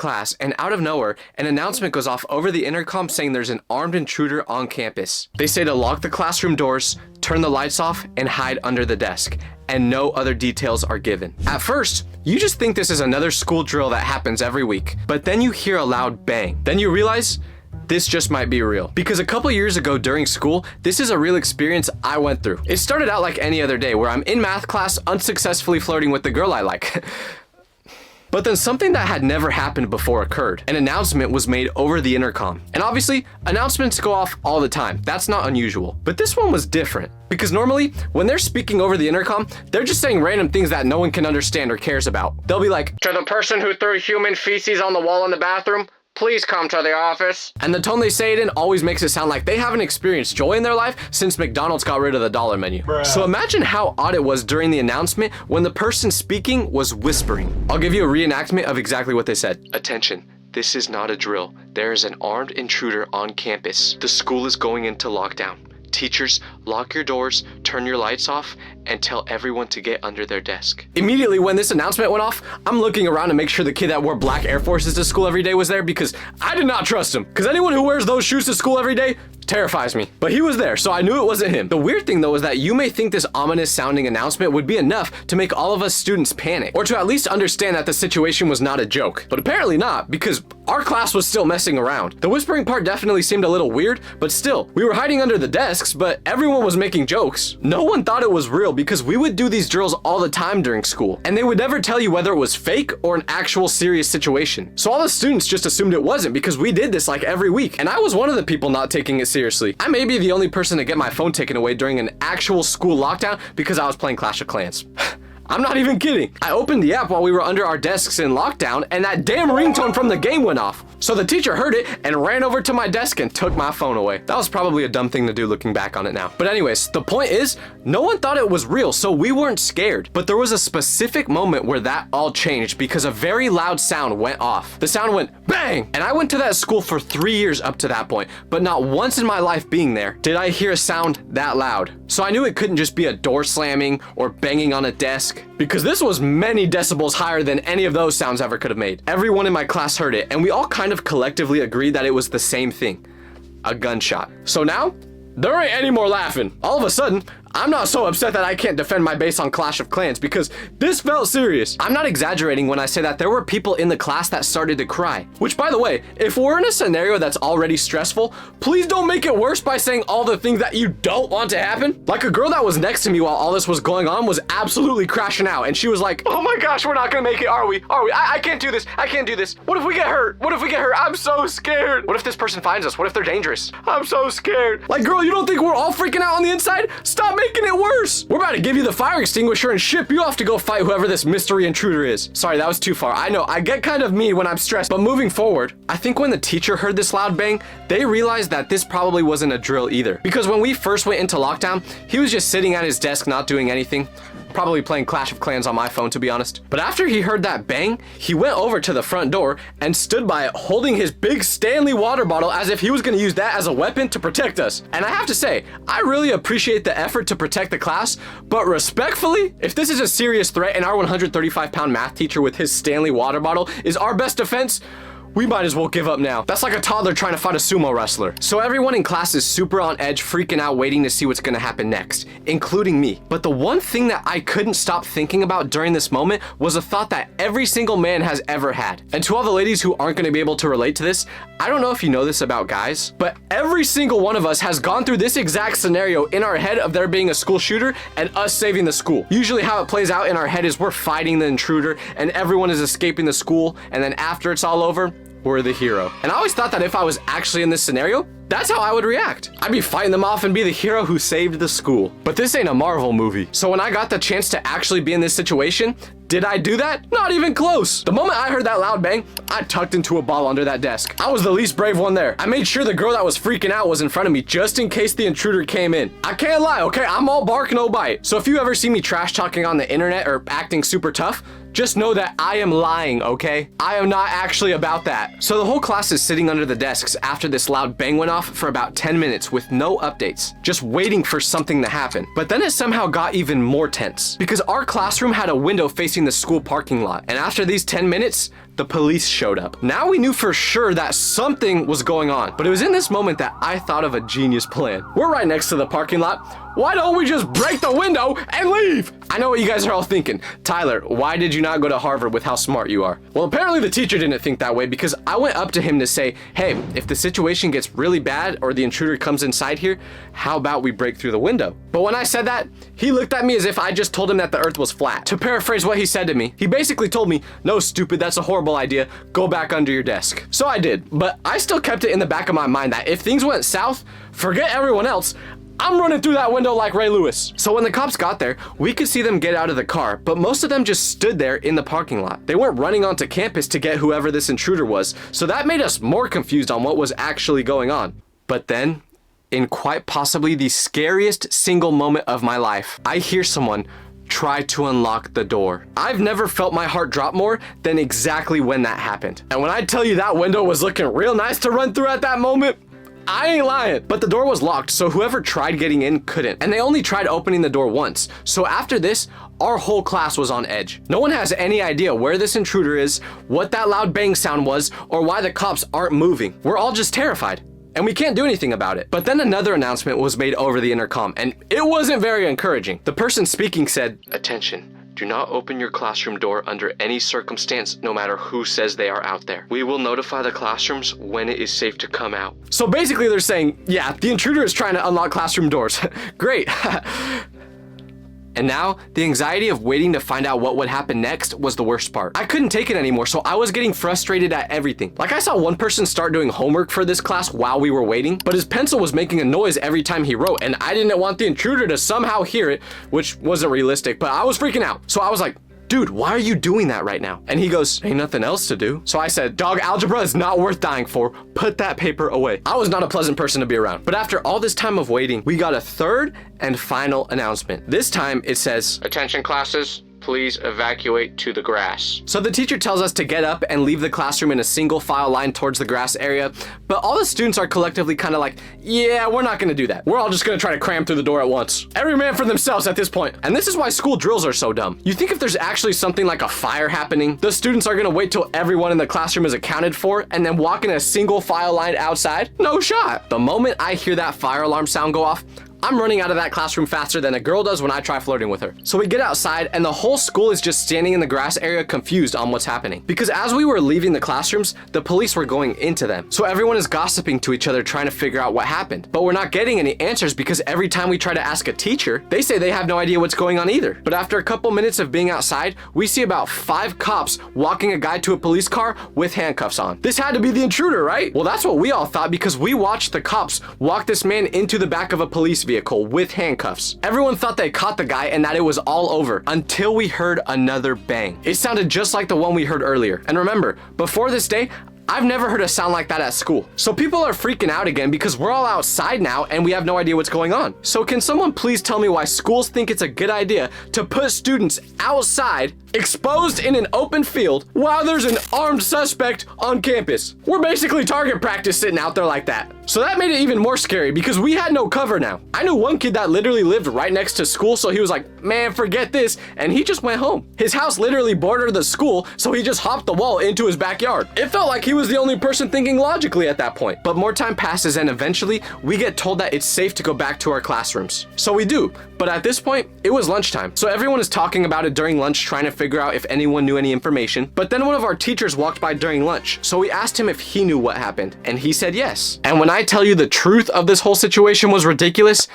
class, and out of nowhere, an announcement goes off over the intercom saying there's an armed intruder on campus. They say to lock the classroom doors, turn the lights off, and hide under the desk, and no other details are given. At first, you just think this is another school drill that happens every week, but then you hear a loud bang. Then you realize this just might be real. Because a couple years ago during school, this is a real experience I went through. It started out like any other day where I'm in math class unsuccessfully flirting with the girl I like. But then something that had never happened before occurred. An announcement was made over the intercom. And obviously, announcements go off all the time. That's not unusual. But this one was different. Because normally, when they're speaking over the intercom, they're just saying random things that no one can understand or cares about. They'll be like, "To the person who threw human feces on the wall in the bathroom, please come to the office." And the tone they say it in always makes it sound like they haven't experienced joy in their life since McDonald's got rid of the dollar menu. Bruh. So imagine how odd it was during the announcement when the person speaking was whispering. I'll give you a reenactment of exactly what they said. "Attention, this is not a drill. There is an armed intruder on campus. The school is going into lockdown. Teachers, lock your doors, turn your lights off, and tell everyone to get under their desk." Immediately when this announcement went off, I'm looking around to make sure the kid that wore black Air Forces to school every day was there because I did not trust him. Because anyone who wears those shoes to school every day terrifies me. But he was there, so I knew it wasn't him. The weird thing though is that you may think this ominous sounding announcement would be enough to make all of us students panic, or to at least understand that the situation was not a joke. But apparently not, because our class was still messing around. The whispering part definitely seemed a little weird, but still, we were hiding under the desks, but everyone was making jokes. No one thought it was real because we would do these drills all the time during school, and they would never tell you whether it was fake or an actual serious situation. So all the students just assumed it wasn't because we did this like every week, and I was one of the people not taking it seriously. I may be the only person to get my phone taken away during an actual school lockdown because I was playing Clash of Clans. I'm not even kidding. I opened the app while we were under our desks in lockdown, and that damn ringtone from the game went off. So the teacher heard it and ran over to my desk and took my phone away. That was probably a dumb thing to do looking back on it now. But anyways, the point is, no one thought it was real, so we weren't scared. But there was a specific moment where that all changed because a very loud sound went off. The sound went bang! And I went to that school for 3 years up to that point, but not once in my life being there did I hear a sound that loud. So I knew it couldn't just be a door slamming or banging on a desk, because this was many decibels higher than any of those sounds ever could have made. Everyone in my class heard it, and we all kind of collectively agreed that it was the same thing, a gunshot. So now, there ain't any more laughing. All of a sudden, I'm not so upset that I can't defend my base on Clash of Clans because this felt serious. I'm not exaggerating when I say that there were people in the class that started to cry. Which, by the way, if we're in a scenario that's already stressful, please don't make it worse by saying all the things that you don't want to happen. Like a girl that was next to me while all this was going on was absolutely crashing out, and she was like, "Oh my gosh, we're not gonna make it, are we? Are we? I can't do this. I can't do this. What if we get hurt? What if we get hurt? I'm so scared. What if this person finds us? What if they're dangerous? I'm so scared." Like, girl, you don't think we're all freaking out on the inside? Stop making it worse. We're about to give you the fire extinguisher and ship you off to go fight whoever this mystery intruder is. Sorry, that was too far. I know, I get kind of mean when I'm stressed, but moving forward, I think when the teacher heard this loud bang, they realized that this probably wasn't a drill either. Because when we first went into lockdown, he was just sitting at his desk not doing anything. Probably playing Clash of Clans on my phone, to be honest. But after he heard that bang, he went over to the front door and stood by it holding his big Stanley water bottle as if he was gonna use that as a weapon to protect us. And I have to say, I really appreciate the effort to protect the class, but respectfully, if this is a serious threat and our 135-pound math teacher with his Stanley water bottle is our best defense, we might as well give up now. That's like a toddler trying to fight a sumo wrestler. So everyone in class is super on edge, freaking out, waiting to see what's gonna happen next, including me. But the one thing that I couldn't stop thinking about during this moment was a thought that every single man has ever had. And to all the ladies who aren't gonna be able to relate to this, I don't know if you know this about guys, but every single one of us has gone through this exact scenario in our head of there being a school shooter and us saving the school. Usually how it plays out in our head is we're fighting the intruder and everyone is escaping the school, and then after it's all over, we're the hero. And I always thought that if I was actually in this scenario, that's how I would react. I'd be fighting them off and be the hero who saved the school. But this ain't a Marvel movie. So when I got the chance to actually be in this situation, did I do that? Not even close. The moment I heard that loud bang, I tucked into a ball under that desk. I was the least brave one there. I made sure the girl that was freaking out was in front of me just in case the intruder came in. I can't lie, okay? I'm all bark, no bite. So if you ever see me trash talking on the internet or acting super tough, just know that I am lying, okay? I am not actually about that. So the whole class is sitting under the desks after this loud bang went off for about 10 minutes with no updates, just waiting for something to happen. But then it somehow got even more tense because our classroom had a window facing the school parking lot. And after these 10 minutes, the police showed up. Now we knew for sure that something was going on, but it was in this moment that I thought of a genius plan. We're right next to the parking lot. Why don't we just break the window and leave? I know what you guys are all thinking. Tyler, why did you not go to Harvard with how smart you are? Well, apparently the teacher didn't think that way because I went up to him to say, hey, if the situation gets really bad or the intruder comes inside here, how about we break through the window? But when I said that, he looked at me as if I just told him that the earth was flat. To paraphrase what he said to me, he basically told me, no, stupid, that's a horrible idea. Go back under your desk. So I did, but I still kept it in the back of my mind that if things went south, forget everyone else, I'm running through that window like Ray Lewis. So when the cops got there, we could see them get out of the car, but most of them just stood there in the parking lot. They weren't running onto campus to get whoever this intruder was, so that made us more confused on what was actually going on. But then, in quite possibly the scariest single moment of my life, I hear someone try to unlock the door. I've never felt my heart drop more than exactly when that happened. And when I tell you that window was looking real nice to run through at that moment, I ain't lying. But the door was locked, so whoever tried getting in couldn't. And they only tried opening the door once. So after this, our whole class was on edge. No one has any idea where this intruder is, what that loud bang sound was, or why the cops aren't moving. We're all just terrified. And we can't do anything about it. But then another announcement was made over the intercom, and it wasn't very encouraging. The person speaking said, "Attention. Do not open your classroom door under any circumstance, no matter who says they are out there. We will notify the classrooms when it is safe to come out." So basically they're saying, yeah, the intruder is trying to unlock classroom doors. Great. And now, the anxiety of waiting to find out what would happen next was the worst part. I couldn't take it anymore, so I was getting frustrated at everything. Like, I saw one person start doing homework for this class while we were waiting, but his pencil was making a noise every time he wrote, and I didn't want the intruder to somehow hear it, which wasn't realistic, but I was freaking out. So I was like, dude, why are you doing that right now? And he goes, ain't nothing else to do. So I said, dog, algebra is not worth dying for. Put that paper away. I was not a pleasant person to be around. But after all this time of waiting, we got a third and final announcement. This time it says, "Attention classes, please evacuate to the grass." So the teacher tells us to get up and leave the classroom in a single file line towards the grass area, but all the students are collectively kind of like, yeah, we're not gonna do that. We're all just gonna try to cram through the door at once. Every man for themselves at this point. And this is why school drills are so dumb. You think if there's actually something like a fire happening, the students are gonna wait till everyone in the classroom is accounted for and then walk in a single file line outside? No shot. The moment I hear that fire alarm sound go off, I'm running out of that classroom faster than a girl does when I try flirting with her. So we get outside and the whole school is just standing in the grass area confused on what's happening. Because as we were leaving the classrooms, the police were going into them. So everyone is gossiping to each other trying to figure out what happened. But we're not getting any answers because every time we try to ask a teacher, they say they have no idea what's going on either. But after a couple minutes of being outside, we see about 5 cops walking a guy to a police car with handcuffs on. This had to be the intruder, right? Well, that's what we all thought because we watched the cops walk this man into the back of a police vehicle with handcuffs. Everyone thought they caught the guy and that it was all over until we heard another bang. It sounded just like the one we heard earlier. And remember, before this day, I've never heard a sound like that at school. So people are freaking out again because we're all outside now and we have no idea what's going on. So can someone please tell me why schools think it's a good idea to put students outside, exposed in an open field, while there's an armed suspect on campus? We're basically target practice sitting out there like that. So that made it even more scary because we had no cover now. I knew one kid that literally lived right next to school, so he was like, man, forget this, and he just went home. His house literally bordered the school, so he just hopped the wall into his backyard. It felt like he was the only person thinking logically at that point. But more time passes and eventually we get told that it's safe to go back to our classrooms. So we do, but at this point, it was lunchtime. So everyone is talking about it during lunch, trying to figure out if anyone knew any information. But then one of our teachers walked by during lunch, so we asked him if he knew what happened, and he said yes. And when I tell you the truth of this whole situation was ridiculous,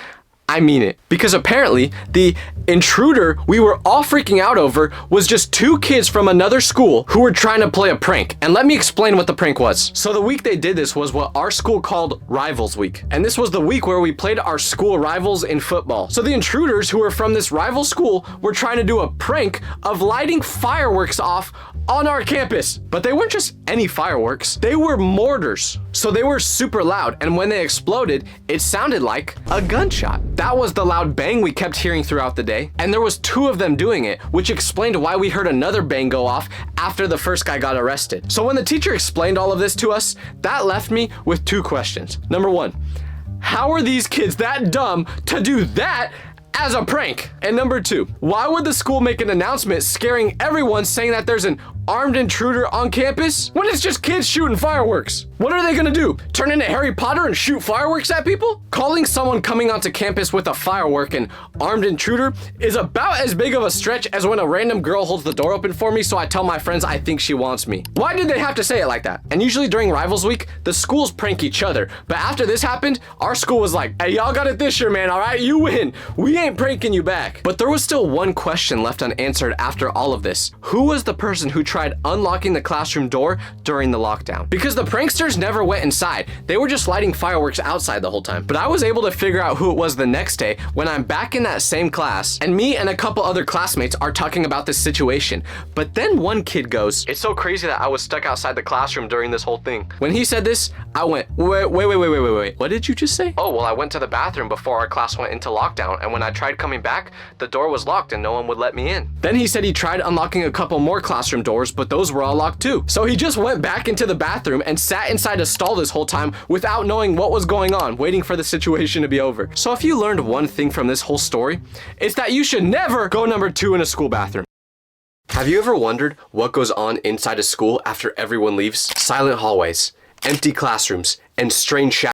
I mean it. Because apparently, the intruder we were all freaking out over was just 2 kids from another school who were trying to play a prank. And let me explain what the prank was. So the week they did this was what our school called Rivals Week. And this was the week where we played our school rivals in football. So the intruders who were from this rival school were trying to do a prank of lighting fireworks off on our campus. But they weren't just any fireworks, they were mortars. So they were super loud, and when they exploded, it sounded like a gunshot. That was the loud bang we kept hearing throughout the day, and there was 2 of them doing it, which explained why we heard another bang go off after the first guy got arrested. So when the teacher explained all of this to us, that left me with 2 questions. Number 1, how are these kids that dumb to do that as a prank? And number 2, why would the school make an announcement scaring everyone saying that there's an armed intruder on campus when it's just kids shooting fireworks? What are they gonna do? Turn into Harry Potter and shoot fireworks at people? Calling someone coming onto campus with a firework an armed intruder is about as big of a stretch as when a random girl holds the door open for me so I tell my friends I think she wants me. Why did they have to say it like that? And usually during Rivals Week, the schools prank each other. But after this happened, our school was like, hey, y'all got it this year, man, all right? You win. We ain't pranking you back. But there was still one question left unanswered after all of this. Who was the person who tried unlocking the classroom door during the lockdown? Because the pranksters never went inside. They were just lighting fireworks outside the whole time. But I was able to figure out who it was the next day when I'm back in that same class and me and a couple other classmates are talking about this situation. But then one kid goes, it's so crazy that I was stuck outside the classroom during this whole thing. When he said this, I went, wait. What did you just say? Oh, well, I went to the bathroom before our class went into lockdown, and when I tried coming back, the door was locked and no one would let me in. Then he said he tried unlocking a couple more classroom doors, but those were all locked too. So he just went back into the bathroom and sat inside a stall this whole time without knowing what was going on, waiting for the situation to be over. So if you learned one thing from this whole story, it's that you should never go number 2 in a school bathroom. Have you ever wondered what goes on inside a school after everyone leaves? Silent hallways, empty classrooms, and strange shadows.